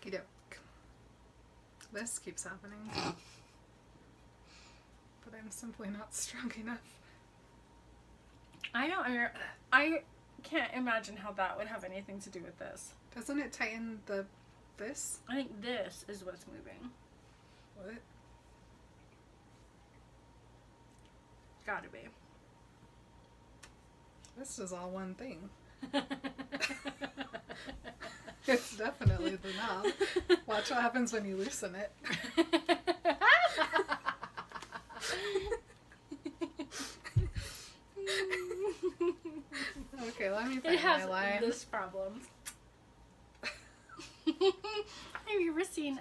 Okie doke. This keeps happening. But I'm simply not strong enough. I can't imagine how that would have anything to do with this. Doesn't it tighten this? I think this is what's moving. What? Gotta be. This is all one thing. It's definitely the knob. Watch what happens when you loosen it. Okay, let me find my line. It has this problem. Have you ever seen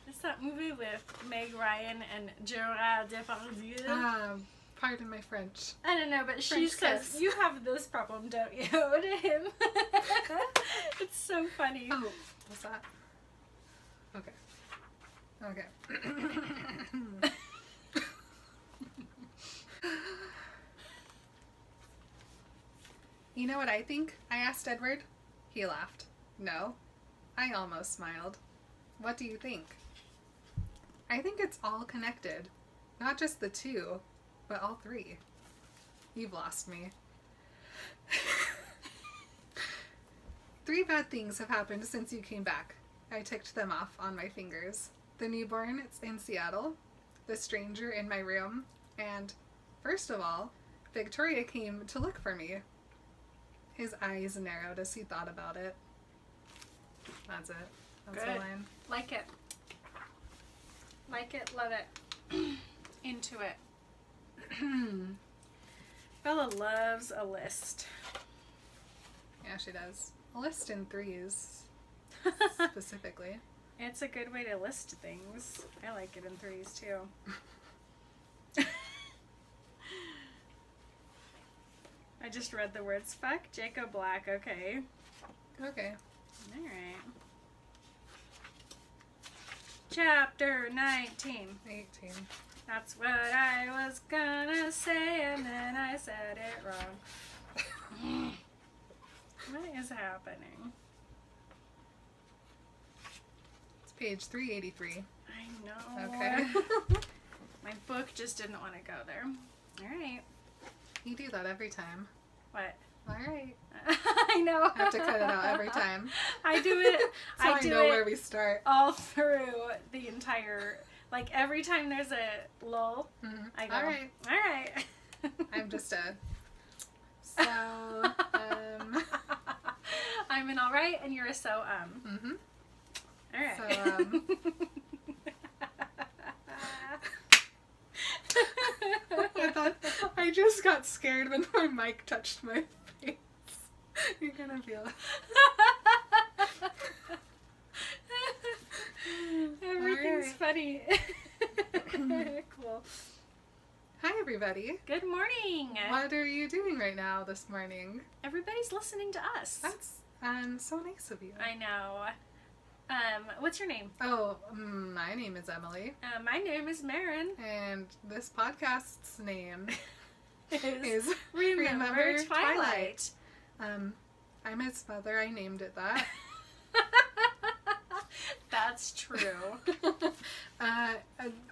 what's that movie with Meg Ryan and Gerard Depardieu? Pardon my French. I don't know, but she says, "You have this problem, don't you?" to him. It's so funny. Oh, what's that? Okay. You know what I think? I asked Edward. He laughed. No. I almost smiled. What do you think? I think it's all connected. Not just the two, but all three. You've lost me. 3 bad things have happened since you came back. I ticked them off on my fingers. The newborn in Seattle, the stranger in my room, and, first of all, Victoria came to look for me. His eyes narrowed as he thought about it. That's it. That's the line. Like it. Like it, love it. Into it. Bella loves a list. Yeah, she does. A list in 3s, specifically. It's a good way to list things. I like it in 3s, too. I just read the words, fuck Jacob Black, okay. Okay. Alright. Chapter 19. 18. That's what I was gonna say, and then I said it wrong. What is happening? It's page 383. I know. Okay. My book just didn't want to go there. Alright. You do that every time. What? Alright. I know. I have to cut it out every time. I do it. So I know where we start. All through the entire, like every time there's a lull, I go, alright. I'm just a, so, I'm an alright and you're a so, Mm-hmm. Alright. So, I thought, I just got scared when my mic touched my face. You're gonna feel it. Everything's funny. Cool. Hi, everybody. Good morning. What are you doing right now this morning? Everybody's listening to us. That's so nice of you. I know. What's your name? Oh, my name is Emily. My name is Maren. And this podcast's name is Remember Twilight. I'm its mother. I named it that. That's true.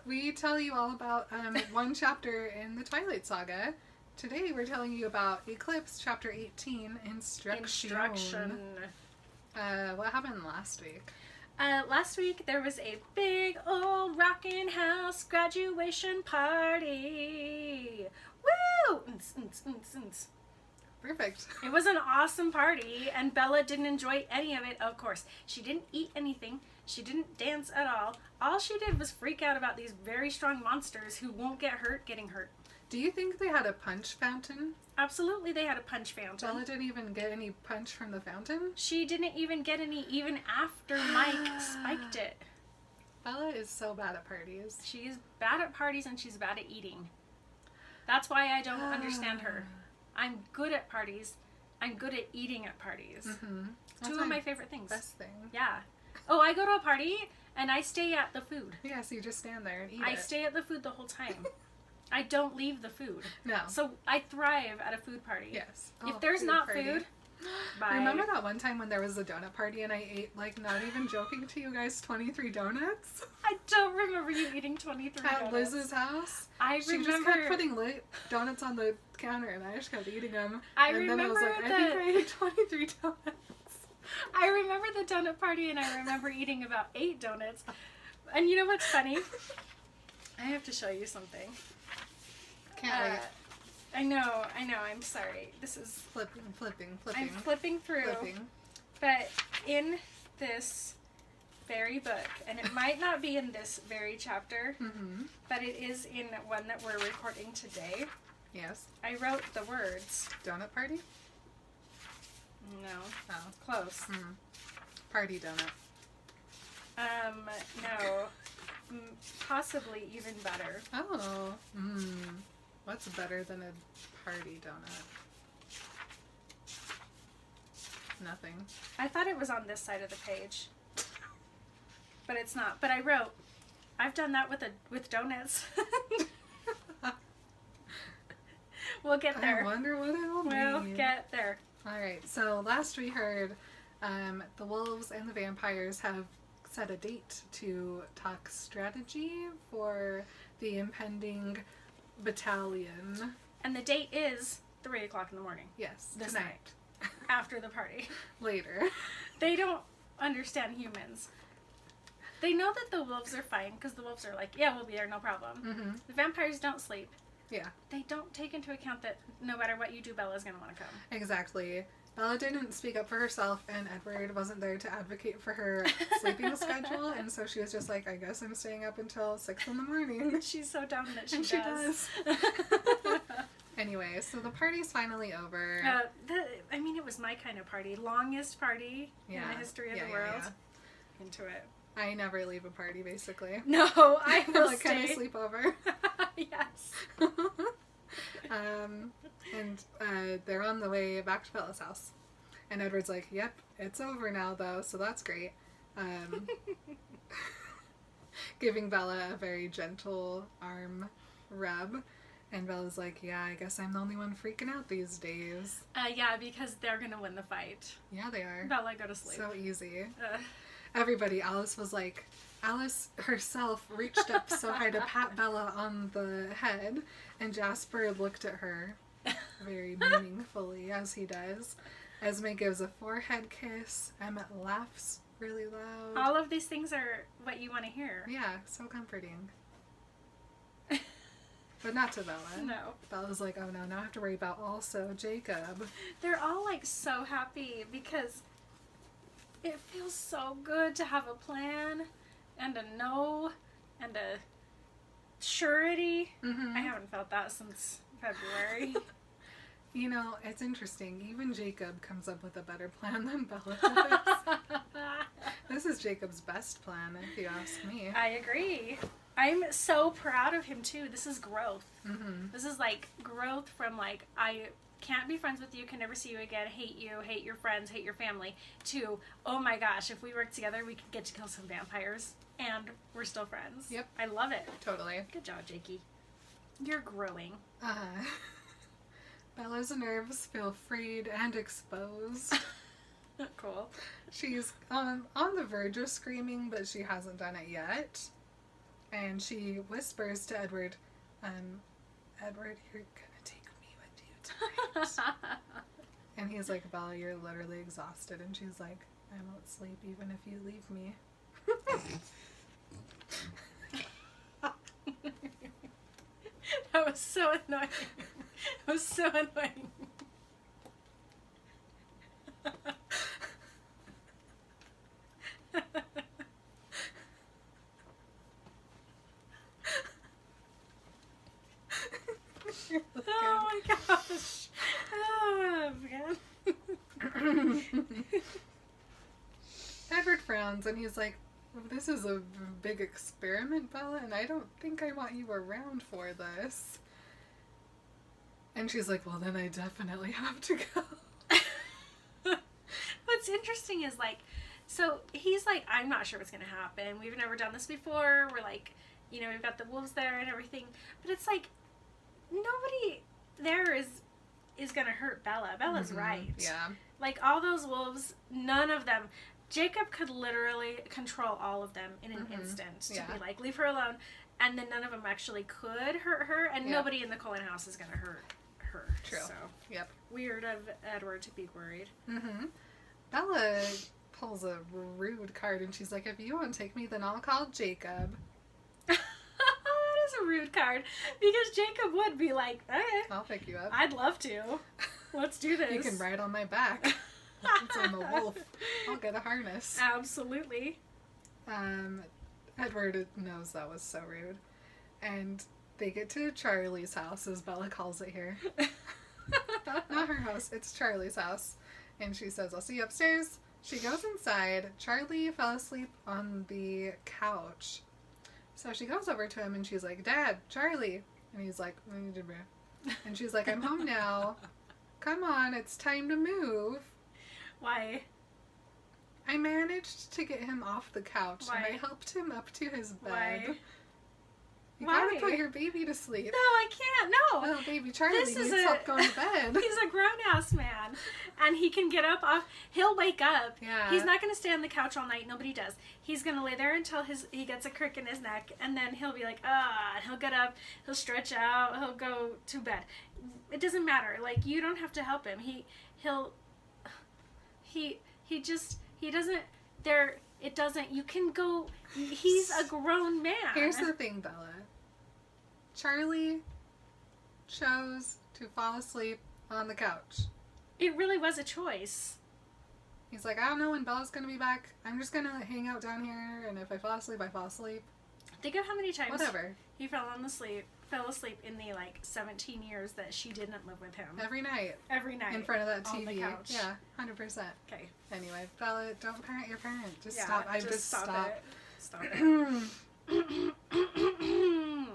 We tell you all about one chapter in the Twilight Saga. Today we're telling you about Eclipse, chapter 18, Instruction. What happened last week? Last week there was a big old rockin' house graduation party. Woo! Perfect. It was an awesome party, and Bella didn't enjoy any of it, of course. She didn't eat anything. She didn't dance at all. All she did was freak out about these very strong monsters who won't get hurt getting hurt. Do you think they had a punch fountain? Absolutely, they had a punch fountain. Bella didn't even get any punch from the fountain? She didn't even get any even after Mike spiked it. Bella is so bad at parties. She's bad at parties and she's bad at eating. That's why I don't understand her. I'm good at parties. I'm good at eating at parties. Mm-hmm. Two of my favorite things. Best thing. Yeah. Oh, I go to a party and I stay at the food. Yeah, so you just stand there and eat I stay at the food the whole time. I don't leave the food. No. So I thrive at a food party. Yes. If there's not food, Bye. Remember that one time when there was a donut party and I ate, like, not even joking to you guys, 23 donuts? I don't remember you eating 23 At donuts. Liz's house? I She just remember. kept putting donuts on the counter and I just kept eating them. I And then I was remember like, I think I ate 23 donuts. I remember the donut party, and I remember eating about 8 donuts. And you know what's funny? I have to show you something. Can't wait. I know. I'm sorry. This is Flipping. I'm flipping through. But in this very book, and it might not be in this very chapter, Mm-hmm. but it is in one that we're recording today. Yes. I wrote the words. Donut party? No. Oh. Close. Mm. Party donut. No. Possibly even better. Oh. What's better than a party donut? Nothing. I thought it was on this side of the page. But it's not. But I wrote, I've done that with donuts. We'll get there. I wonder what it'll be. We'll get there. Alright, so last we heard, the wolves and the vampires have set a date to talk strategy for the impending battalion. And the date is 3 o'clock in the morning. Yes, This tonight. After the party. Later. They don't understand humans. They know that the wolves are fine, because the wolves are like, yeah, we'll be there, no problem. Mm-hmm. The vampires don't sleep. Yeah. They don't take into account that no matter what you do, Bella's going to want to come. Exactly. Bella didn't speak up for herself, and Edward wasn't there to advocate for her sleeping schedule, and so she was just like, I guess I'm staying up until 6 in the morning. She's so dumb that And she does. Anyway, so the party's finally over. It was my kind of party. Longest party in the history of the world. Yeah. Into it. I never leave a party, basically. No, I will like, stay. kind of sleep over. Yes. And they're on the way back to Bella's house. And Edward's like, yep, it's over now, though, so that's great. Giving Bella a very gentle arm rub. And Bella's like, yeah, I guess I'm the only one freaking out these days. Yeah, because they're going to win the fight. Yeah, they are. Bella, go to sleep. So easy. Everybody, Alice was like, Alice herself reached up so high to pat Bella on the head, and Jasper looked at her very meaningfully, as he does. Esme gives a forehead kiss. Emmett laughs really loud. All of these things are what you want to hear. Yeah, so comforting. But not to Bella. No. Bella's like, oh no, now I have to worry about also Jacob. They're all like so happy because it feels so good to have a plan and a no and a surety. Mm-hmm. I haven't felt that since February. You know, it's interesting. Even Jacob comes up with a better plan than Bella does. This is Jacob's best plan, if you ask me. I agree. I'm so proud of him too. This is growth. Mm-hmm. This is like growth from like, I can't be friends with you, can never see you again, hate you, hate your friends, hate your family, to, oh my gosh, if we work together, we could get to kill some vampires, and we're still friends. Yep. I love it. Totally. Good job, Jakey. You're growing. Bella's nerves feel freed and exposed. Cool. She's on the verge of screaming, but she hasn't done it yet. And she whispers to Edward, Edward, you're gonna take me with you tonight. And he's like, Bella, you're literally exhausted. And she's like, I won't sleep even if you leave me. That was so annoying. That was so annoying. Oh my gosh. Oh man. Edward frowns and he's like, this is a big experiment, Bella, and I don't think I want you around for this. And she's like, well, then I definitely have to go. What's interesting is like, so he's like, I'm not sure what's going to happen. We've never done this before. We're like, you know, we've got the wolves there and everything. But it's like, nobody there is is gonna hurt Bella. Bella's right. Yeah. Like, all those wolves, none of them. Jacob could literally control all of them in an instant to be like, leave her alone. And then none of them actually could hurt her, and nobody in the Cullen house is going to hurt her. True. So, Yep. Weird of Edward to be worried. Bella pulls a rude card, and she's like, if you won't take me, then I'll call Jacob. That is a rude card, because Jacob would be like, okay, I'll pick you up. I'd love to. Let's do this. You can ride on my back. Since I'm a wolf, I'll get a harness. Absolutely. Edward knows that was so rude. And they get to Charlie's house, as Bella calls it here. Not her house, it's Charlie's house. And she says, I'll see you upstairs. She goes inside. Charlie fell asleep on the couch. So she goes over to him and she's like, Dad, Charlie. And he's like, and she's like, I'm home now. Come on, it's time to move. Why? I managed to get him off the couch. Why? And I helped him up to his bed. Why? You Why? gotta put your baby to sleep. No, I can't. No. Oh, baby Charlie needs help going to bed. He's a grown-ass man. And he can get up off... He'll wake up. Yeah. He's not going to stay on the couch all night. Nobody does. He's going to lay there until he gets a crick in his neck. And then he'll be like, and he'll get up. He'll stretch out. He'll go to bed. It doesn't matter. Like, you don't have to help him. He doesn't... It doesn't... You can go... He's a grown man. Here's the thing, Bella. Charlie chose to fall asleep on the couch. It really was a choice. He's like, I don't know when Bella's gonna be back. I'm just gonna hang out down here, and if I fall asleep, I fall asleep. Think of how many times Whatever. he fell asleep in the 17 years that she didn't live with him. Every night. Every night. In front of that on TV. the couch. Yeah, 100%. Okay. Anyway, Bella, don't parent your parent. Just Yeah, stop. just stop it. Stop it.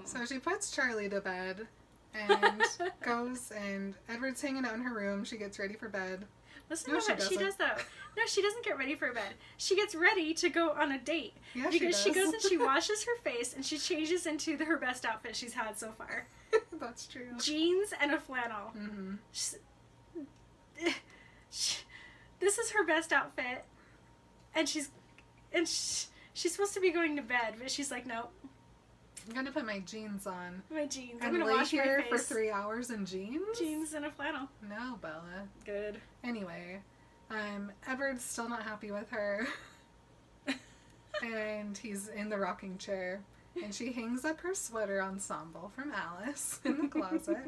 So she puts Charlie to bed and goes, and Edward's hanging out in her room. She gets ready for bed. Listen No, to she what she doesn't. does though. No, she doesn't get ready for bed. She gets ready to go on a date. Yeah, because she she does. goes and she washes her face and she changes into her best outfit she's had so far. That's true. Jeans and a flannel. Mm-hmm. This is her best outfit, and she's supposed to be going to bed, but she's like, no, I'm gonna put my jeans on. my jeans. I'm And gonna lay wash here my for face. 3 hours in jeans? Jeans and a flannel. No, Bella. Good. Anyway, Edward's still not happy with her. And he's in the rocking chair. And she hangs up her sweater ensemble from Alice in the closet.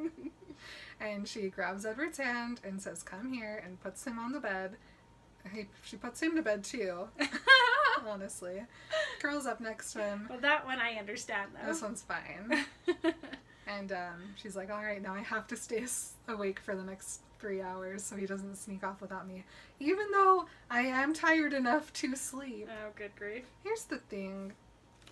And she grabs Edward's hand and says, come here, and puts him on the bed. She puts him to bed too, honestly. Curls up next to him. Well, that one I understand though. This one's fine. And she's like, all right, now I have to stay awake for the next 3 hours so he doesn't sneak off without me. Even though I am tired enough to sleep. Oh, good grief. Here's the thing,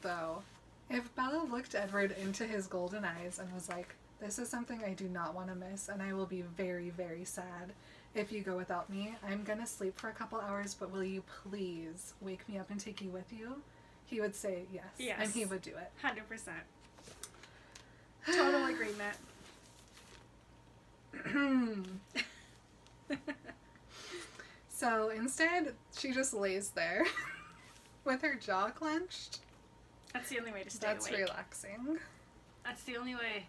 though. If Bella looked Edward into his golden eyes and was like, this is something I do not want to miss, and I will be very, very sad if you go without me. I'm going to sleep for a couple hours, but will you please wake me up and take you with you? He would say yes. Yes. And he would do it. 100%. Total agreement. So instead, she just lays there with her jaw clenched. That's the only way to stay That's awake. relaxing. That's the only way.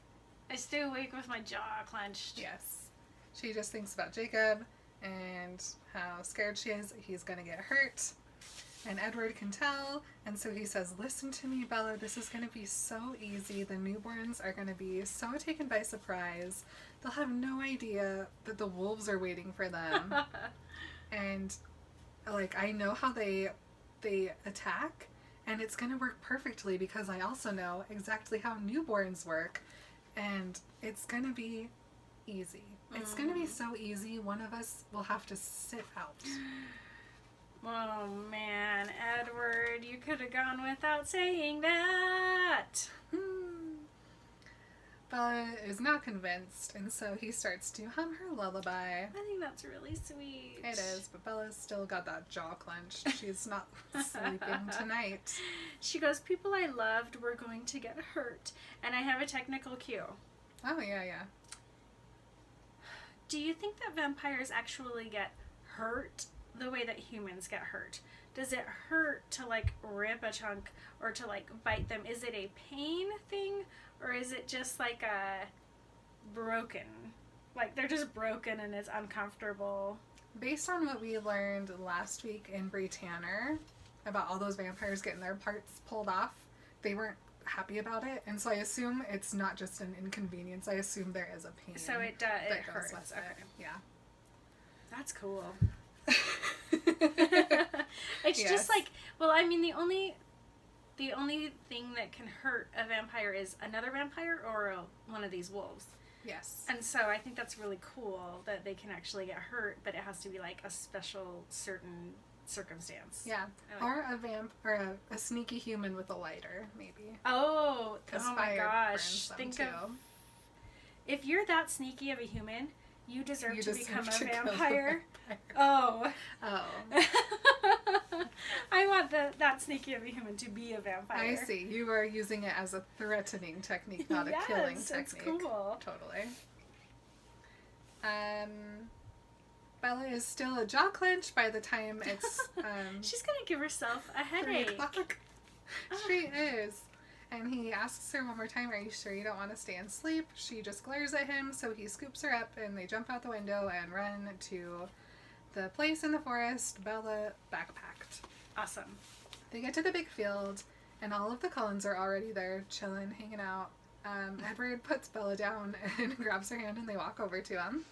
I stay awake with my jaw clenched. Yes. She just thinks about Jacob and how scared she is he's going to get hurt. And Edward can tell. And so he says, listen to me, Bella. This is going to be so easy. The newborns are going to be so taken by surprise. They'll have no idea that the wolves are waiting for them. And, I know how they attack. And it's going to work perfectly because I also know exactly how newborns work. And it's going to be easy. It's going to be so easy, one of us will have to sit out. Oh man, Edward, you could have gone without saying that. Bella is not convinced, and so he starts to hum her lullaby. I think that's really sweet. It is, but Bella's still got that jaw clenched. She's not sleeping tonight. She goes, people I loved were going to get hurt. And I have a technical cue. Oh, yeah. do you think that vampires actually get hurt the way that humans get hurt? Does it hurt to, like, rip a chunk or to, like, bite them? Is it a pain thing, or is it just, like, a broken? Like, they're just broken and it's uncomfortable. Based on what we learned last week in Brie Tanner about all those vampires getting their parts pulled off, they weren't happy about it, and so I assume it's not just an inconvenience. I assume there is a pain. So it hurts. Okay. Yeah. That's cool. It's Yes. just like, well, I mean, the only thing that can hurt a vampire is another vampire or one of these wolves. Yes. And so I think that's really cool that they can actually get hurt, but it has to be like a special certain circumstance. Yeah. Or a vamp or a sneaky human with a lighter, maybe. Oh, 'Cause oh my fire gosh. burns them, Think too. of, if you're that sneaky of a human, you deserve to become a kill the vampire. vampire. Oh. Oh. I want that sneaky of a human to be a vampire. I see. You are using it as a threatening technique, not a killing Yes, technique. it's cool. Totally. Bella is still a jaw clench by the time it's She's gonna give herself a 3 headache. o'clock. She is. And he asks her one more time, "Are you sure you don't want to stay and sleep?" She just glares at him, so he scoops her up and they jump out the window and run to the place in the forest, Bella backpacked. Awesome. They get to the big field, and all of the Cullens are already there, chilling, hanging out. Edward puts Bella down and grabs her hand, and they walk over to him.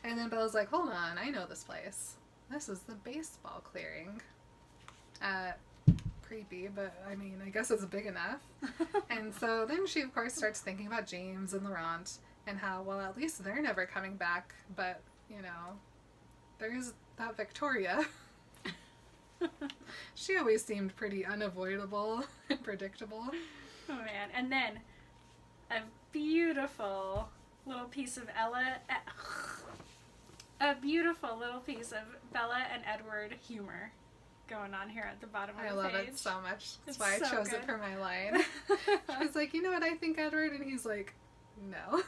And then Bella's like, "Hold on, I know this place. This is the baseball clearing." Creepy, but I mean, I guess it's big enough. And so then she, of course, starts thinking about James and Laurent and how, well, at least they're never coming back, but, you know, there's that Victoria. She always seemed pretty unavoidable and predictable. Oh man. And then a beautiful little piece of a beautiful little piece of Bella and Edward humor going on here at the bottom of the I love page. it so much. That's It's why I so chose good. it for my line. She's like, "You know what I think, Edward?" And he's like, "No."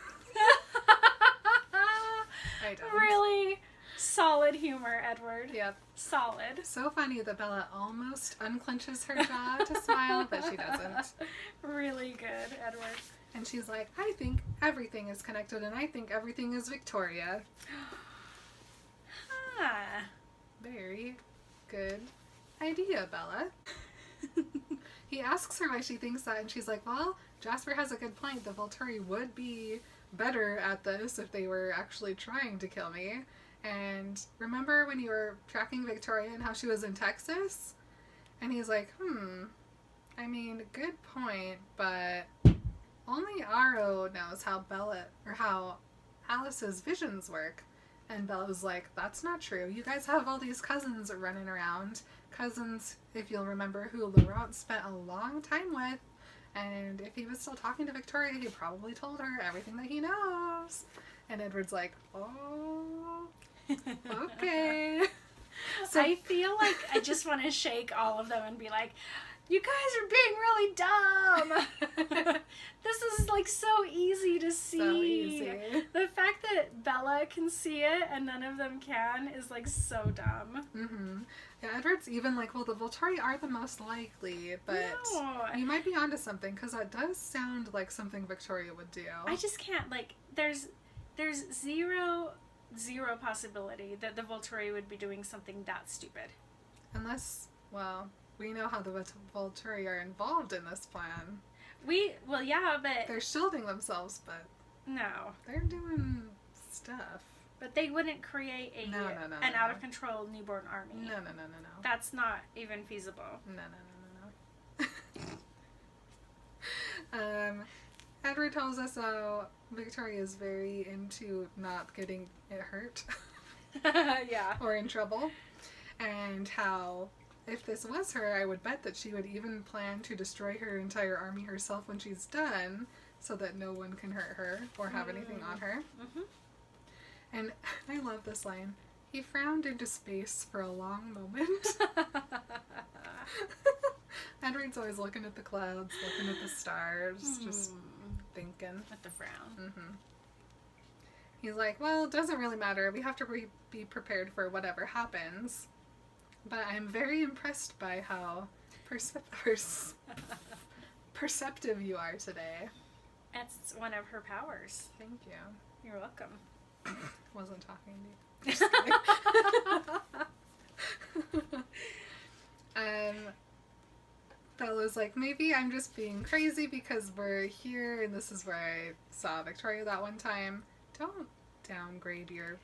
I don't. Really solid humor, Edward. Yep. Solid. So funny that Bella almost unclenches her jaw to smile, but she doesn't. Really good, Edward. And she's like, "I think everything is connected, and I think everything is Victoria." Huh. Very good idea, Bella. He asks her why she thinks that, and she's like, "Well, Jasper has a good point. The Volturi would be better at this if they were actually trying to kill me. And remember when you were tracking Victoria and how she was in Texas?" And he's like, I mean, good point, but only Aro knows how how Alice's visions work. And Bella was like, "That's not true. You guys have all these cousins running around. Cousins, if you'll remember, who Laurent spent a long time with. And if he was still talking to Victoria, he probably told her everything that he knows." And Edward's like, "Oh, okay." So I feel like I just want to shake all of them and be like, "You guys are being really dumb. This is like so easy to see." so easy. The fact that Bella can see it and none of them can is like so dumb. Mm-hmm. Yeah, Edward's even like, "Well, the Volturi are the most likely, but No. you might be onto something, because that does sound like something Victoria would do." I just can't, like, there's zero possibility that the Volturi would be doing something that stupid. Unless, well, we know how the Volturi are involved in this plan. Well, yeah, but They're shielding themselves, but no. they're doing stuff. But they wouldn't create an No. out of control newborn army. No. That's not even feasible. No. Edward tells us how Victoria is very into not getting it hurt Yeah. or in trouble, and how if this was her, I would bet that she would even plan to destroy her entire army herself when she's done, so that no one can hurt her or have anything on her. Mm-hmm. And I love this line. He frowned into space for a long moment. Edward's always looking at the clouds, looking at the stars, just thinking. With the frown. Mm-hmm. He's like, well, it doesn't really matter. We have to be prepared for whatever happens. But I'm very impressed by how perceptive you are today. That's one of her powers. Thank you. You're welcome. Wasn't talking to you. Just kidding. Bella's like, maybe I'm just being crazy because we're here and this is where I saw Victoria that one time. Don't downgrade your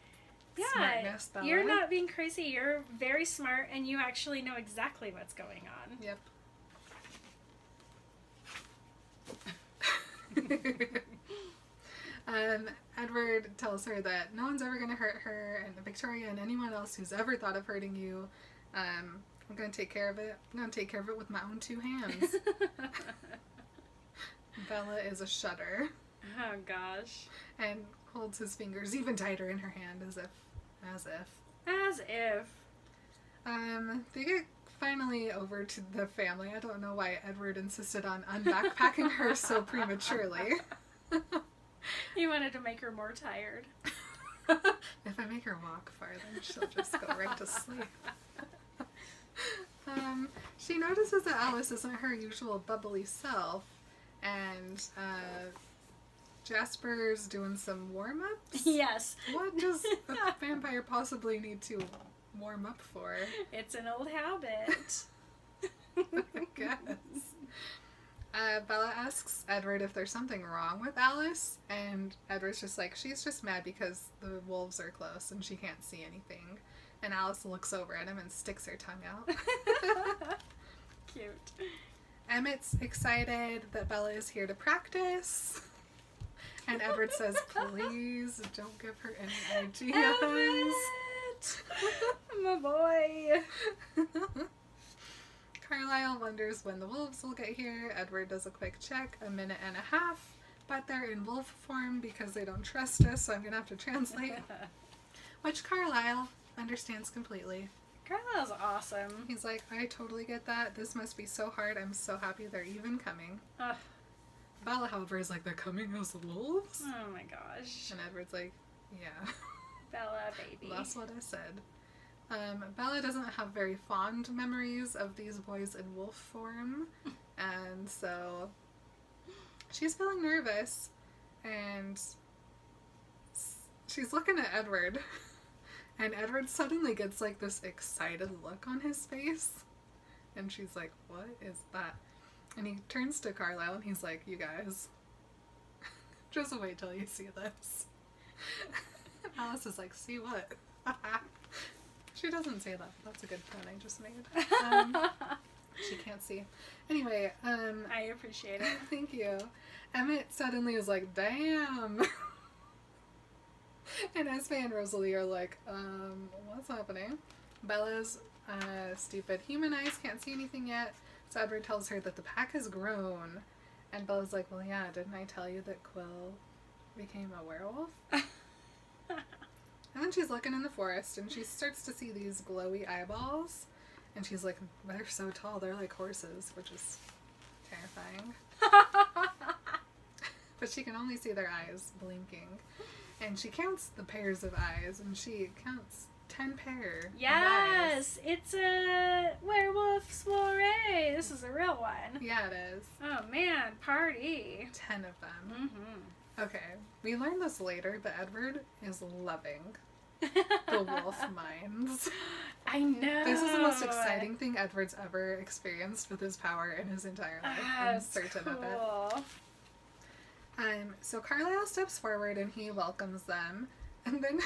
smartness, Bella. You're not being crazy. You're very smart and you actually know exactly what's going on. Yep. Edward tells her that no one's ever going to hurt her, and Victoria and anyone else who's ever thought of hurting you, I'm going to take care of it. I'm going to take care of it with my own 2 hands. Bella is a shudder. Oh gosh. And holds his fingers even tighter in her hand as if. They get finally over to the family. I don't know why Edward insisted on unbackpacking her so prematurely. He wanted to make her more tired. If I make her walk farther, she'll just go right to sleep. She notices that Alice isn't her usual bubbly self, and Jasper's doing some warm-ups? Yes. What does a vampire possibly need to warm up for? It's an old habit. I guess. Bella asks Edward if there's something wrong with Alice, and Edward's just like, she's just mad because the wolves are close and she can't see anything. And Alice looks over at him and sticks her tongue out. Cute. Emmett's excited that Bella is here to practice. And Edward says, please don't give her any ideas. Emmett! My boy. Carlisle wonders when the wolves will get here. Edward does a quick check, 1.5 minutes, but they're in wolf form because they don't trust us, so I'm going to have to translate. Which Carlisle understands completely. Carlisle's awesome. He's like, I totally get that. This must be so hard. I'm so happy they're even coming. Bella, however, is like, they're coming as wolves? Oh my gosh. And Edward's like, yeah. Bella, baby. That's what I said. Bella doesn't have very fond memories of these boys in wolf form, and so she's feeling nervous, and she's looking at Edward, and Edward suddenly gets like this excited look on his face, and she's like, what is that? And he turns to Carlisle and he's like, you guys, just wait till you see this. Alice is like, see what? She doesn't say that. That's a good pun I just made. She can't see. Anyway, I appreciate it. Thank you. Emmett suddenly is like, damn. And Esme and Rosalie are like, what's happening? Bella's stupid human eyes can't see anything yet. So Edward tells her that the pack has grown. And Bella's like, well, yeah, didn't I tell you that Quill became a werewolf? And then she's looking in the forest, and she starts to see these glowy eyeballs. And she's like, they're so tall, they're like horses, which is terrifying. But she can only see their eyes blinking. And she counts the pairs of eyes, and she counts 10 pair of Yes! It's a werewolf soiree! This is a real one. Yeah, it is. Oh man, party. 10 of them. Mm-hmm. Okay, we learn this later, but Edward is loving the wolf minds. I know. This is the most exciting thing Edward's ever experienced with his power in his entire life. I'm certain of it. So Carlisle steps forward and he welcomes them, and then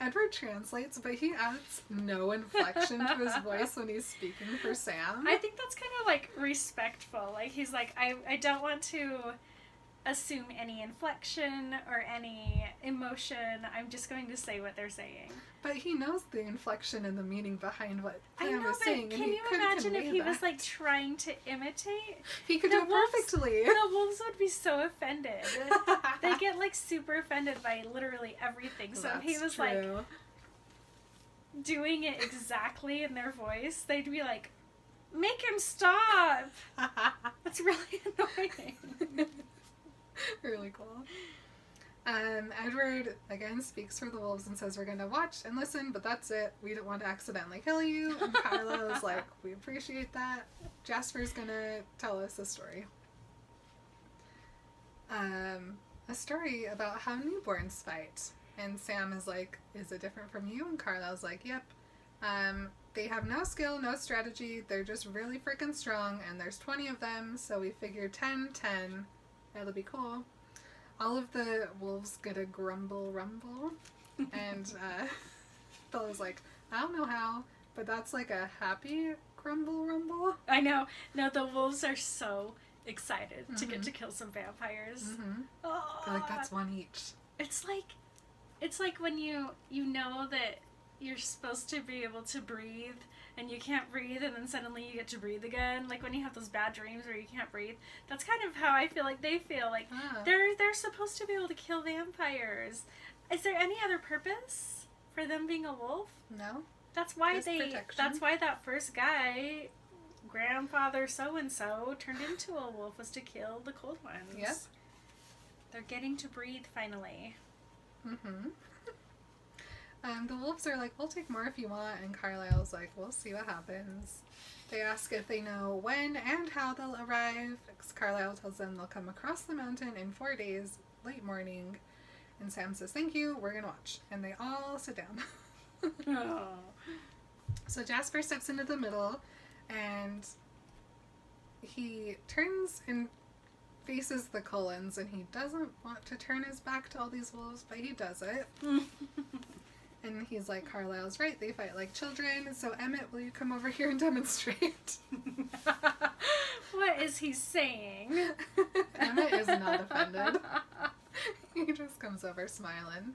Edward translates, but he adds no inflection to his voice when he's speaking for Sam. I think that's kind of like respectful. Like he's like, I don't want to assume any inflection or any emotion. I'm just going to say what they're saying. But he knows the inflection and the meaning behind what Sam is but saying. Can and you couldn't imagine if he convey was that. like trying to imitate? He could The do it wolves- perfectly. The wolves would be so offended. They get like super offended by literally everything. So if he That's was true. like doing it exactly in their voice, they'd be like, make him stop. That's really annoying. Really cool. Edward again speaks for the wolves and says we're going to watch and listen, but that's it. We don't want to accidentally kill you. And Carlisle's like, we appreciate that. Jasper's going to tell us a story. A story about how newborns fight. And Sam is like, is it different from you? And Carlisle's like, yep. They have no skill, no strategy. They're just really freaking strong, and there's 20 of them, so we figured 10, 10. It'll be cool. All of the wolves get a grumble rumble, and Bella's like, I don't know how, but that's like a happy grumble rumble. I know. No, the wolves are so excited to get to kill some vampires. Mm-hmm. Oh, They're like, that's one each. it's like when you know that you're supposed to be able to breathe and you can't breathe, and then suddenly you get to breathe again. Like when you have those bad dreams where you can't breathe. That's kind of how I feel like they feel. Like they're supposed to be able to kill vampires. Is there any other purpose for them being a wolf? No. That's why Just protection. That's why that first guy, grandfather so and so, turned into a wolf, was to kill the cold ones. Yep. They're getting to breathe finally. Mm-hmm. The wolves are like, we'll take more if you want, and Carlisle's like, we'll see what happens. They ask if they know when and how they'll arrive. Carlisle tells them they'll come across the mountain in 4 days, late morning. And Sam says, thank you, we're gonna watch. And they all sit down. Oh. So Jasper steps into the middle, and he turns and faces the Cullens, and he doesn't want to turn his back to all these wolves, but he does it. And he's like, Carlisle's right, they fight like children, so Emmett, will you come over here and demonstrate? What is he saying? Emmett is not offended. He just comes over smiling.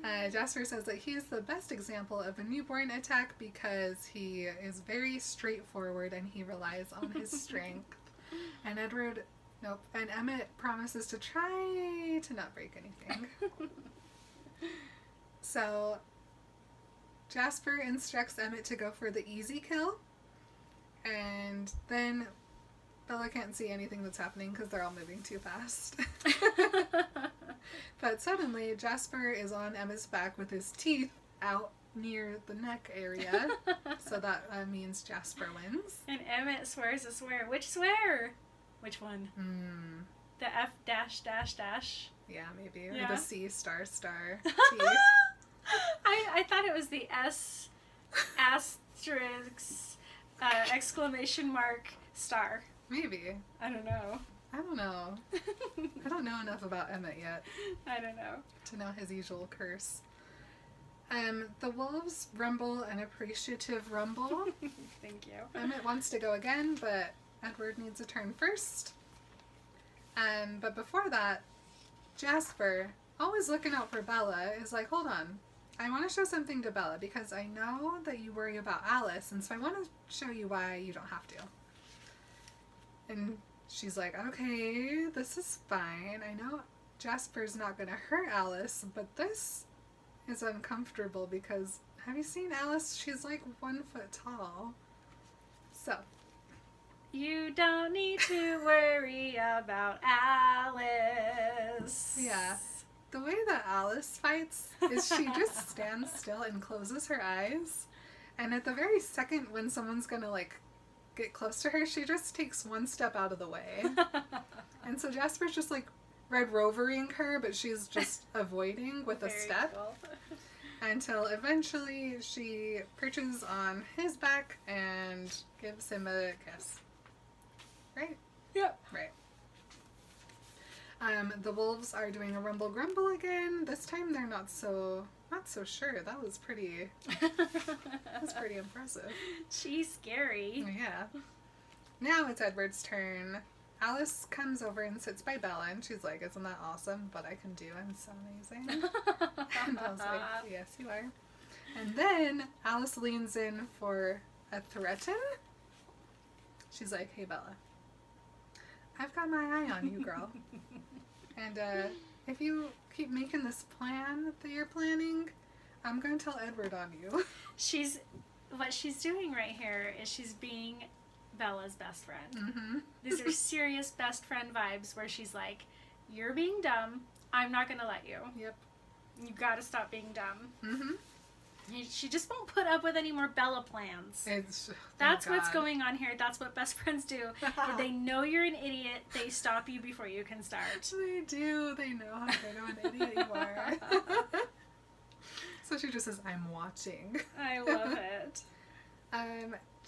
Jasper says that he is the best example of a newborn attack because he is very straightforward and he relies on his strength. And and Emmett promises to try to not break anything. So Jasper instructs Emmett to go for the easy kill, and then Bella can't see anything that's happening because they're all moving too fast. But suddenly Jasper is on Emmett's back with his teeth out near the neck area, so that means Jasper wins. And Emmett swears a swear. Which swear? Which one? The F dash dash dash? Yeah, maybe. Or Yeah. the C star star T. I thought it was the S asterisk exclamation mark star. Maybe. I don't know. I don't know. I don't know enough about Emmett yet I don't know. to know his usual curse. The wolves rumble an appreciative rumble. Thank you. Emmett wants to go again, but Edward needs a turn first. But before that, Jasper, always looking out for Bella, is like, hold on. I want to show something to Bella because I know that you worry about Alice, and so I want to show you why you don't have to. And she's like, okay, this is fine. I know Jasper's not going to hurt Alice, but this is uncomfortable because, have you seen Alice? She's like 1 foot tall. So. You don't need to worry about Alice. Yeah. The way that Alice fights is she just stands still and closes her eyes. And at the very second when someone's going to, like, get close to her, she just takes 1 step out of the way. And so Jasper's just, like, Red Rovering her, but she's just avoiding with a step. Cool. Until eventually she perches on his back and gives him a kiss. Right? Yep. Right. The wolves are doing a rumble grumble again. This time they're not so sure. That was pretty impressive. She's scary. Yeah. Now it's Edward's turn. Alice comes over and sits by Bella, and she's like, isn't that awesome? What I can do, I'm so amazing. And I was like, yes, you are. And then Alice leans in for a threaten. She's like, hey, Bella, I've got my eye on you, girl. And if you keep making this plan that you're planning, I'm going to tell Edward on you. What she's doing right here is she's being Bella's best friend. Mm-hmm. These are serious best friend vibes where she's like, you're being dumb, I'm not gonna let you. Yep. You gotta stop being dumb. Mm-hmm. She just won't put up with any more Bella plans. It's That's what's going on here. That's what best friends do. If they know you're an idiot, they stop you before you can start. They do. They know how big of an idiot you are. So she just says, I'm watching. I love it.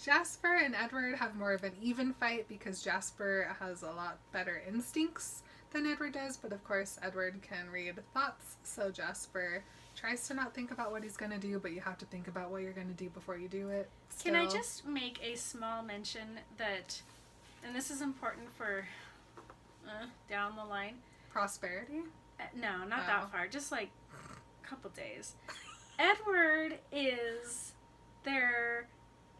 Jasper and Edward have more of an even fight because Jasper has a lot better instincts than Edward does, but of course Edward can read thoughts, so Jasper tries to not think about what he's going to do, but you have to think about what you're going to do before you do it. Can I just make a small mention that, and this is important for down the line? Prosperity? No, not that far. Just like a couple days. Edward is their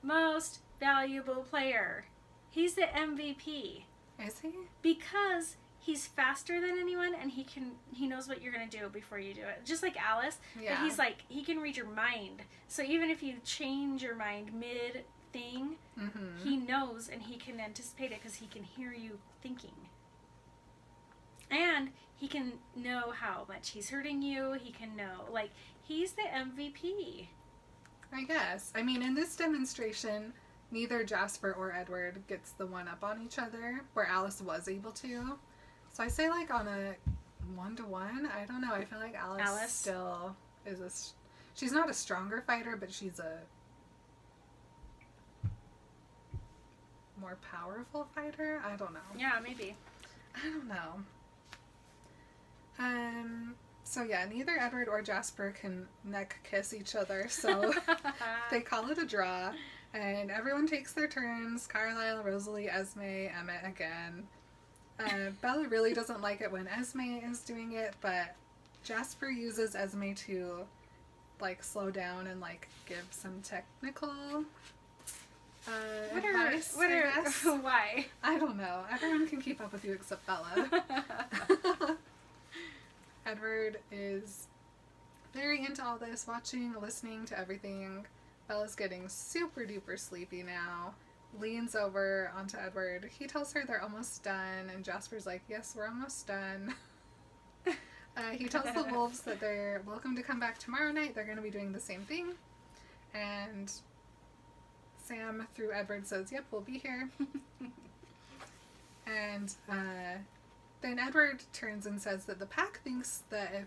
most valuable player. He's the MVP. Is he? Because he's faster than anyone, and he knows what you're gonna do before you do it. Just like Alice. Yeah. But he's like, he can read your mind. So even if you change your mind mid thing, he knows and he can anticipate it because he can hear you thinking. And he can know how much he's hurting you. He can know, like, he's the MVP. I guess. I mean, in this demonstration, neither Jasper or Edward gets the one up on each other, where Alice was able to. So I say, like, on a 1-to-1, I don't know. I feel like Alice still is she's not a stronger fighter, but she's a more powerful fighter. I don't know. Yeah, maybe. I don't know. So yeah, neither Edward or Jasper can neck kiss each other, so they call it a draw, and everyone takes their turns. Carlisle, Rosalie, Esme, Emmett again. Bella really doesn't like it when Esme is doing it, but Jasper uses Esme to, like, slow down and, like, give some technical advice, I guess. Why? I don't know. Everyone can keep up with you except Bella. Edward is very into all this, watching, listening to everything. Bella's getting super duper sleepy now. Leans over onto Edward. He tells her they're almost done, and Jasper's like, yes, we're almost done. He tells the wolves that they're welcome to come back tomorrow night. They're going to be doing the same thing. And Sam, through Edward, says, yep, we'll be here. And then Edward turns and says that the pack thinks that if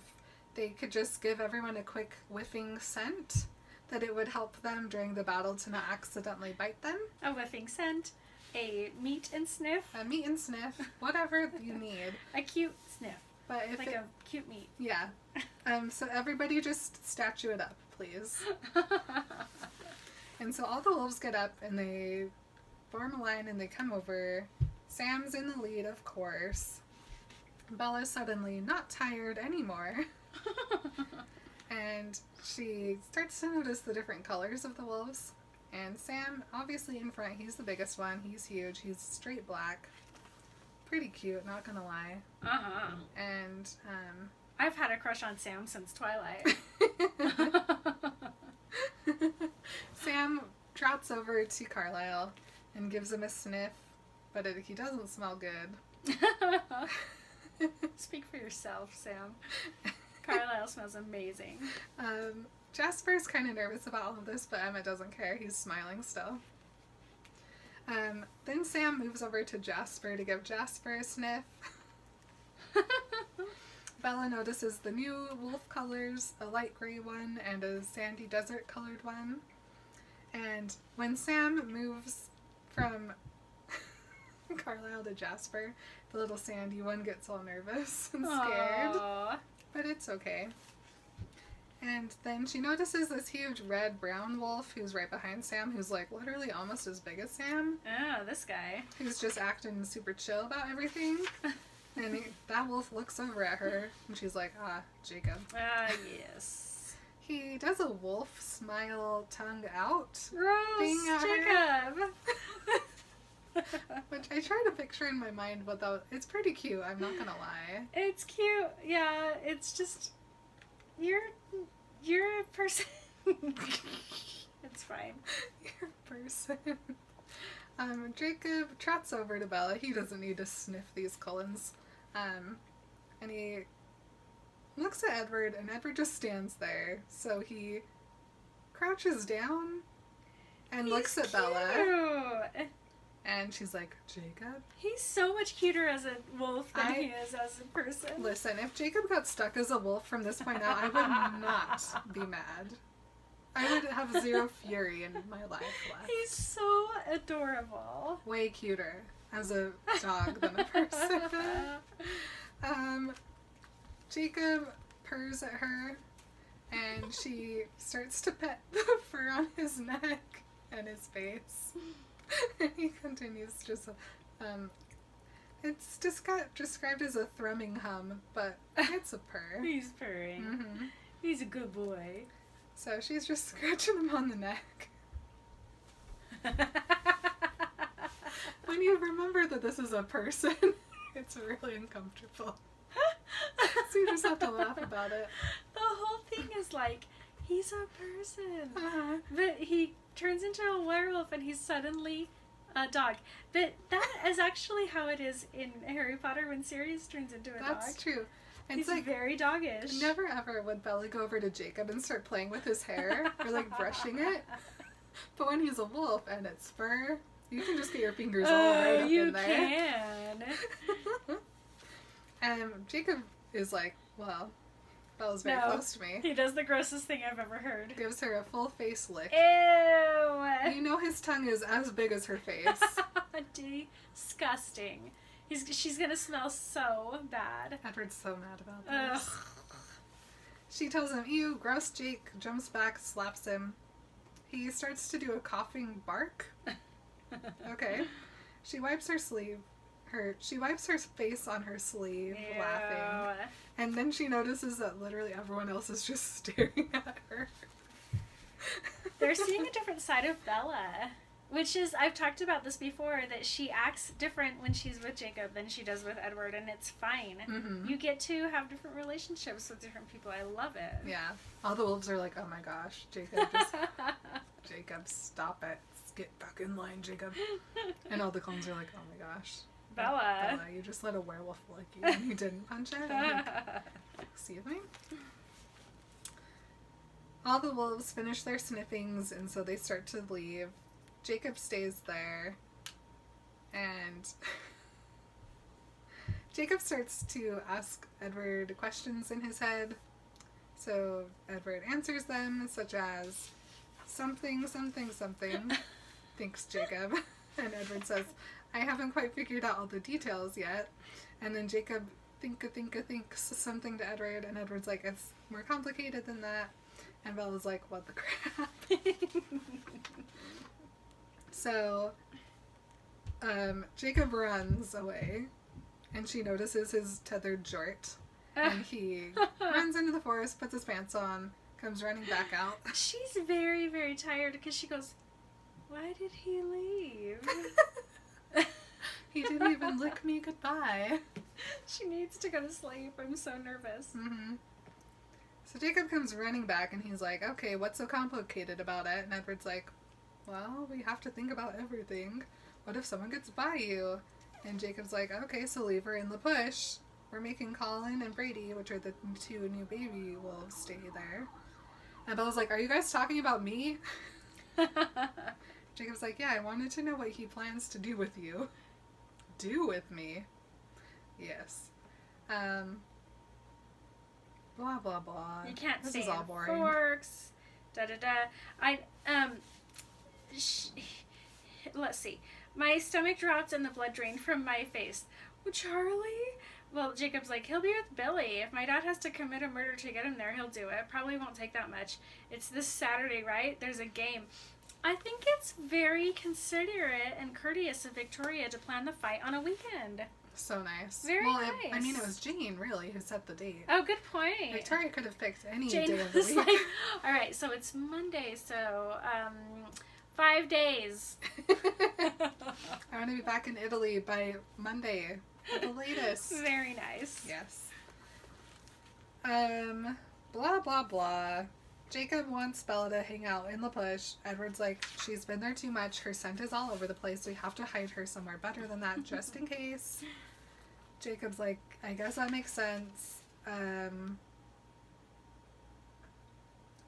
they could just give everyone a quick whiffing scent, that it would help them during the battle to not accidentally bite them. A whiffing scent, a meet and sniff. A meet and sniff, whatever you need. A cute sniff. But if like a cute meat. Yeah. So everybody just statue it up, please. And so all the wolves get up and they form a line and they come over. Sam's in the lead, of course. Bella's suddenly not tired anymore. And she starts to notice the different colors of the wolves. And Sam, obviously in front, he's the biggest one. He's huge. He's straight black. Pretty cute, not gonna lie. Uh-huh. And, I've had a crush on Sam since Twilight. Sam trots over to Carlisle and gives him a sniff, but he doesn't smell good. Speak for yourself, Sam. Carlisle smells amazing. Jasper's kind of nervous about all of this, but Emma doesn't care. He's smiling still. Then Sam moves over to Jasper to give Jasper a sniff. Bella notices the new wolf colors, a light gray one and a sandy desert colored one. And when Sam moves from Carlisle to Jasper, the little sandy one gets all nervous and scared. Aww. But it's okay. And then she notices this huge red-brown wolf who's right behind Sam, who's like literally almost as big as Sam. Oh, this guy. Who's just acting super chill about everything. And that wolf looks over at her and she's like, ah, Jacob. Ah, yes. He does a wolf smile tongue out Rose, thing at Jacob. which I try to picture in my mind, but though it's pretty cute, I'm not gonna lie. It's cute. Yeah, it's just you're a person. It's fine. You're a person. Jacob trots over to Bella. He doesn't need to sniff these Cullens. And he looks at Edward, and Edward just stands there. So he crouches down and looks at Bella. And she's like, Jacob? He's so much cuter as a wolf than he is as a person. Listen, if Jacob got stuck as a wolf from this point out, I would not be mad. I would have zero fury in my life left. He's so adorable. Way cuter as a dog than a person. Jacob purrs at her, and she starts to pet the fur on his neck and his face. And he continues just, it's just got described as a thrumming hum, but it's a purr. He's purring. Mm-hmm. He's a good boy. So she's just scratching him on the neck. When you remember that this is a person, it's really uncomfortable. So you just have to laugh about it. The whole thing is like, he's a person. Uh-huh. But he turns into a werewolf and he's suddenly a dog. But that is actually how it is in Harry Potter when Sirius turns into a dog. That's true. It's He's like very doggish. never ever would Bella go over to Jacob and start playing with his hair or like brushing it. But when he's a wolf and it's fur, you can just get your fingers all right up in there. You can. And Jacob is like, well, Bella's very close to me. He does the grossest thing I've ever heard. Gives her a full face lick. Ew. You know his tongue is as big as her face. Disgusting. She's gonna smell so bad. Edward's so mad about this. Ugh. She tells him, ew, gross. Jake jumps back, slaps him. He starts to do a coughing bark. Okay. She wipes her sleeve. She wipes her face on her sleeve, Ew. laughing. And then she notices that literally everyone else is just staring at her. They're seeing a different side of Bella. Which is, I've talked about this before, that she acts different when she's with Jacob than she does with Edward, and it's fine. Mm-hmm. You get to have different relationships with different people. I love it. Yeah. All the wolves are like, oh my gosh, Jacob, Jacob, stop it. Get back in line, Jacob. And all the clones are like, oh my gosh. Bella, you just let a werewolf lick you and you didn't punch it? Like, excuse me? All the wolves finish their sniffings, and so they start to leave. Jacob stays there, and Jacob starts to ask Edward questions in his head. So Edward answers them, such as, something, something, something, thinks Jacob. And Edward says, I haven't quite figured out all the details yet. And then Jacob thinks something to Edward, and Edward's like, it's more complicated than that. And Bella's like, what the crap? So, Jacob runs away, and she notices his tethered jort. And he runs into the forest, puts his pants on, comes running back out. She's very, very tired because she goes, why did he leave? He didn't even lick me goodbye. She needs to go to sleep. I'm so nervous. Mm-hmm. So Jacob comes running back, and he's like, okay, what's so complicated about it? And Edward's like, well, we have to think about everything. What if someone gets by you? And Jacob's like, okay, so leave her in the bush. We're making Colin and Brady, which are the two new baby wolves, stay there. And Bella's like, are you guys talking about me? Jacob's like, yeah, I wanted to know what he plans to do with you. Do with me? Yes. Blah, blah, blah. You can't This say is all boring. forks. Let's see. My stomach dropped and the blood drained from my face. Well, Charlie? Well, Jacob's like, he'll be with Billy. If my dad has to commit a murder to get him there, he'll do it. Probably won't take that much. It's this Saturday, right? There's a game. I think it's very considerate and courteous of Victoria to plan the fight on a weekend. So nice. Very nice. It was Jane, really, who set the date. Oh, good point. Victoria could have picked any Jane day of the was week. like, all right, so it's Monday, so 5 days. I want to be back in Italy by Monday at the latest. Very nice. Yes. Blah, blah, blah. Jacob wants Bella to hang out in the bush. Edward's like, she's been there too much. Her scent is all over the place. We have to hide her somewhere better than that, just in case. Jacob's like, I guess that makes sense.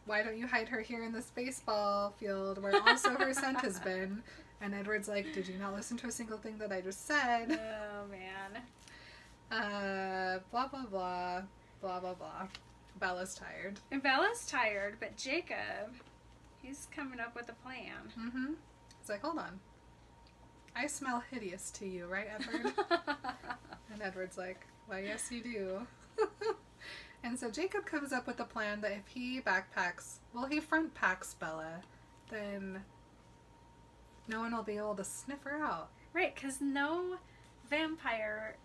why don't you hide her here in this baseball field where also her scent has been? And Edward's like, did you not listen to a single thing that I just said? Oh, man. Blah, blah, blah. Blah, blah, blah. Bella's tired. And Bella's tired, but Jacob, he's coming up with a plan. Mm-hmm. He's like, hold on. I smell hideous to you, right, Edward? And Edward's like, why, yes, you do. And so Jacob comes up with a plan that if he backpacks, well, he front packs Bella, then no one will be able to sniff her out. Right, because no vampire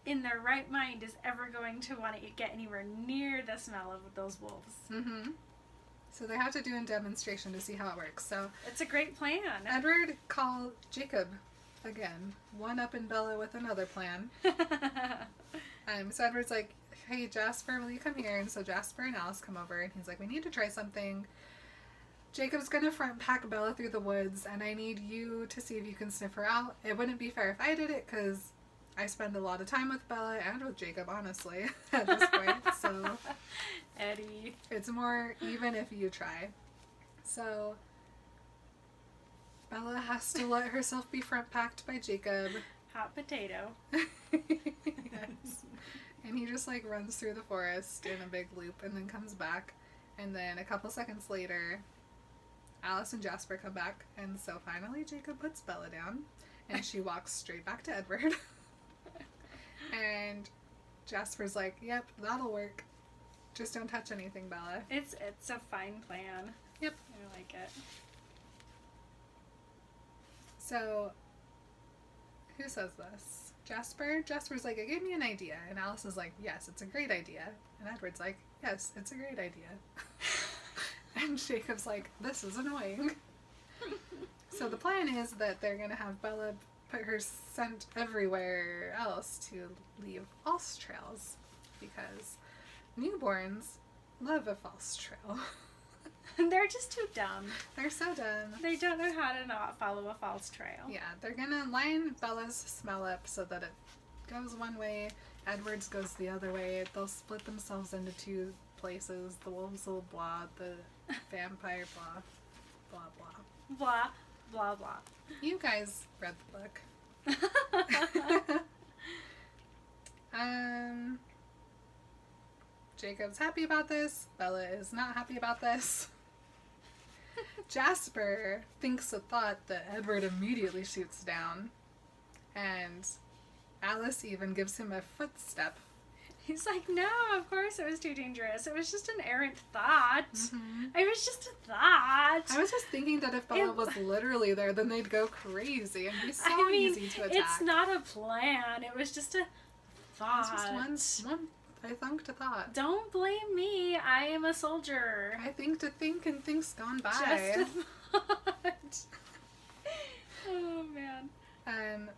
in their right mind is ever going to want to get anywhere near the smell of those wolves. Mm-hmm. So they have to do a demonstration to see how it works. So It's a great plan. Edward called Jacob again, one up in Bella with another plan. So Edward's like, hey, Jasper, will you come here? And so Jasper and Alice come over, and he's like, we need to try something. Jacob's gonna front pack Bella through the woods, and I need you to see if you can sniff her out. It wouldn't be fair if I did it, because I spend a lot of time with Bella and with Jacob, honestly, at this point. So Eddie. it's more even if you try. So Bella has to let herself be front packed by Jacob. Hot potato. Yes. And he just like runs through the forest in a big loop and then comes back. And then a couple seconds later, Alice and Jasper come back. And so finally Jacob puts Bella down and she walks straight back to Edward. And Jasper's like, yep, that'll work. Just don't touch anything, Bella. It's a fine plan. Yep. I like it. So, who says this? Jasper? Jasper's like, it gave me an idea. And Alice is like, yes, it's a great idea. And Edward's like, yes, it's a great idea. And Jacob's like, this is annoying. So the plan is that they're going to have Bella put her scent everywhere else to leave false trails. Because newborns love a false trail. They're just too dumb. They're so dumb. They don't know how to not follow a false trail. Yeah, they're gonna line Bella's smell up so that it goes one way, Edward's goes the other way. They'll split themselves into two places. The wolves will blah, the vampire blah, blah, blah. Blah, blah, blah. You guys read the book. Jacob's happy about this. Bella is not happy about this. Jasper thinks a thought that Edward immediately shoots down. And Alice even gives him a footstep. He's like, no, of course it was too dangerous. It was just an errant thought. Mm-hmm. It was just a thought. I was just thinking that if Bella was literally there, then they'd go crazy and be so easy to attack. It's not a plan. It was just a thought. It's just one I think a thought. Don't blame me. I am a soldier. I think to think and think's gone by. Just a thought. Oh, man.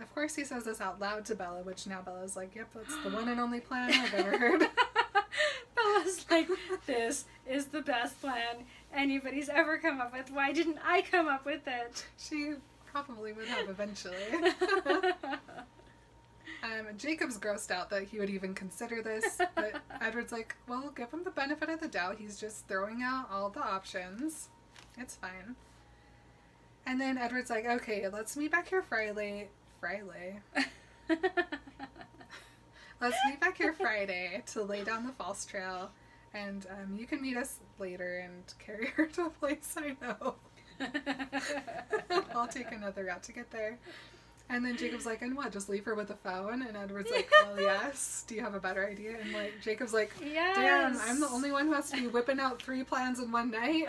Of course he says this out loud to Bella, which now Bella's like, yep, that's the one and only plan I've ever heard. Bella's like, this is the best plan anybody's ever come up with. Why didn't I come up with it? She probably would have eventually. Jacob's grossed out that he would even consider this, but Edward's like, well, give him the benefit of the doubt. He's just throwing out all the options. It's fine. And then Edward's like, okay, let's meet back here Friday. Let's meet back here Friday to lay down the false trail, and you can meet us later and carry her to a place I know. I'll take another route to get there. And then Jacob's like, and what, just leave her with the phone? And Edward's like, well, yes. Do you have a better idea? And like Jacob's like, yes. Damn, I'm the only one who has to be whipping out 3 plans in one night.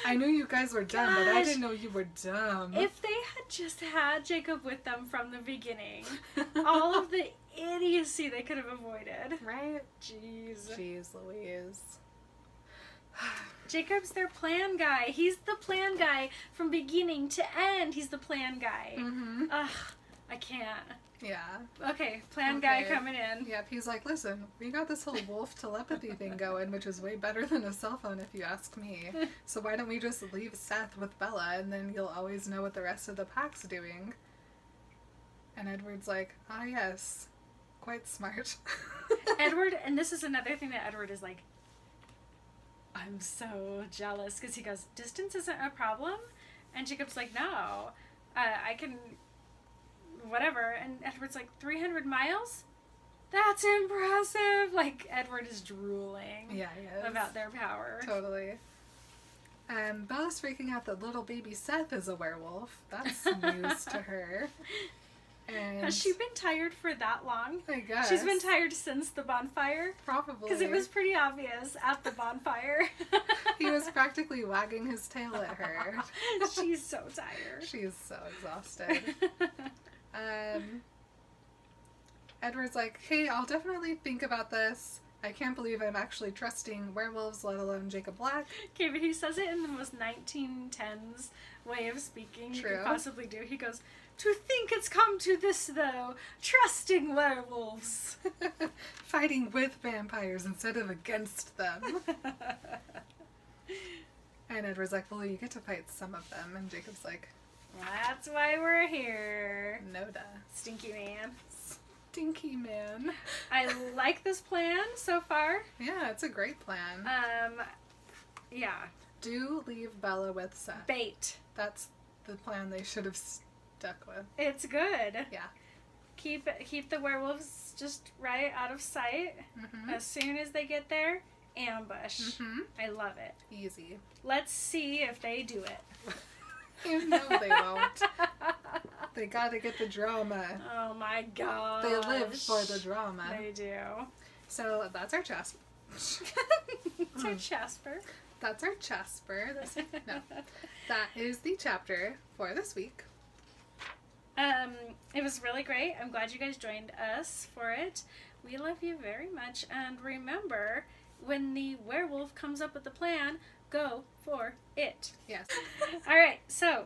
I knew you guys were dumb, but I didn't know you were dumb. If they had just had Jacob with them from the beginning, all of the idiocy they could have avoided. Right? Jeez. Jeez Louise. Jacob's their plan guy. He's the plan guy from beginning to end. He's the plan guy. Mm-hmm. Ugh, I can't. Yeah. Okay, plan guy coming in. Yep, he's like, listen, we got this whole wolf telepathy thing going, which is way better than a cell phone if you ask me. So why don't we just leave Seth with Bella, and then you'll always know what the rest of the pack's doing. And Edward's like, ah yes, quite smart. Edward, and this is another thing that Edward is like, I'm so jealous, because he goes, distance isn't a problem? And Jacob's like, no, I can, whatever. And Edward's like, 300 miles? That's impressive. Like, Edward is drooling Yeah, he is. about their power. Totally. Bella's freaking out that little baby Seth is a werewolf. That's news to her. And Has she been tired for that long? I guess. She's been tired since the bonfire? Probably. Because it was pretty obvious at the bonfire. He was practically wagging his tail at her. She's so tired. She's so exhausted. Edward's like, hey, I'll definitely think about this. I can't believe I'm actually trusting werewolves, let alone Jacob Black. Okay, but he says it in the most 1910s way of speaking you True. could possibly do. He goes, to think it's come to this, though. Trusting werewolves. Fighting with vampires instead of against them. And Edward's like, well, you get to fight some of them. And Jacob's like, That's why we're here. no duh. Stinky man. Stinky man. I like this plan so far. Yeah, it's a great plan. Yeah. Do leave Bella with Seth. Bait. That's the plan they should have stuck with. It's good. Yeah. Keep the werewolves just right out of sight. Mm-hmm. As soon as they get there, ambush. Mm-hmm. I love it. Easy. Let's see if they do it. You know they won't. They gotta get the drama. Oh my god. They live for the drama. They do. So that's our Jasper. It's our Jasper. That's our Jasper. No. That is the chapter for this week. It was really great. I'm glad you guys joined us for it. We love you very much. And remember, when the werewolf comes up with the plan, go for it. Yes. All right, so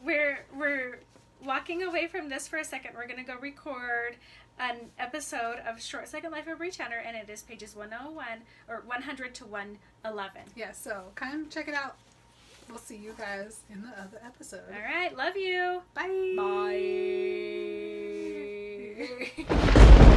we're walking away from this for a second. We're gonna go record an episode of Short Second Life of Brie Tanner, and it is pages 101 or 100 to 111. Yeah. So come check it out. We'll see you guys in the other episode. All right, love you. Bye. Bye.